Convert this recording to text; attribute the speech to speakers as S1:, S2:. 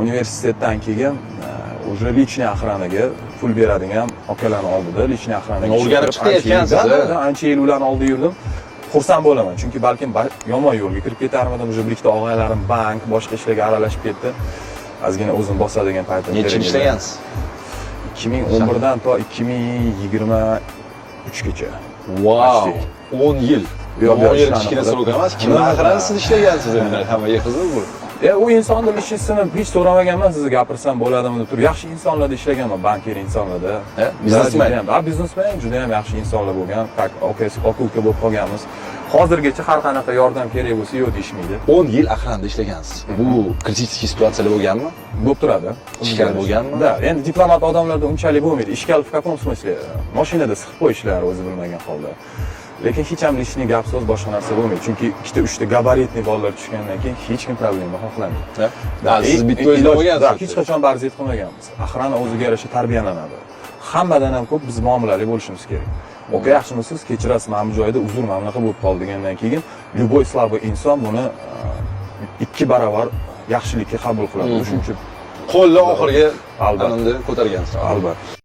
S1: universitetdan keyin уже личный охранаga pul beradigan akalarni oldida личный охранаga
S2: o'rganib chiqayotgansiz.
S1: Ancha yil ularni oldida yurdim. Xursand bo'laman, chunki balkim yomon yo'lga kirib ketarmidim. Уже bir ikkita og'aylarim bank, boshqa ishlarga aralashib ketdi. Ozgina o'zim bosadigan paytim.
S2: Necha yil ishlagansiz?
S1: 2011 dan to 2023 gacha.
S2: Wow, 10 yil.
S1: Yo'q,
S2: 10 yil kichkina srok emas. Kimni aqrani siz ishlagansiz endi hammaga qiziq bu.
S1: U insonni ishini hech so'ramaganman, sizga gapirsam bo'ladimi deb turib. Yaxshi insonlarda ishlaganman, banker insonlarda.
S2: Biznesmen.
S1: Biznesmen juda ham yaxshi insonlar bo'lgan. Aka uka bo'lib qolganmiz. Hozirgacha har qanaqa yordam kerak bo'lsa yo'q deyishmaydi.
S2: 10 yil aqranda ishlagansiz. Bu kritik situatsiyalar bo'lganmi?
S1: Bo'lib turadi.
S2: Ishkal bo'lganmi?
S1: Da, endi diplomat odamlarda unchalik bo'lmaydi. Ishkal в каком смысле? Mashinada siqib qo'yishlar o'zi bilmagan holda. Lekin hech ham lishni gap so'z boshqa narsa bo'lmaydi. Chunki ikkita, uchta gabaritli bolalar tushgandan keyin hech kim problema xohlamaydi.
S2: Siz bitta o'yinda bo'lgansiz.
S1: Hech qachon barzit qilmaganmiz. Aqrana o'ziga yarasha tarbiyalanadi. Hammadan ham ko'p biz muomalali bo'lishimiz kerak. Oka, yaxshimisiz, kechirasiz, mana bu joyda uzr mana bunaqa bo'lib qoldi degandan keyin любой слабый inson buni 2 barobar yaxshilikka qabul qiladi. Shuning uchun
S2: qo'lni oxirga albatta ko'targansiz.
S1: Albatta.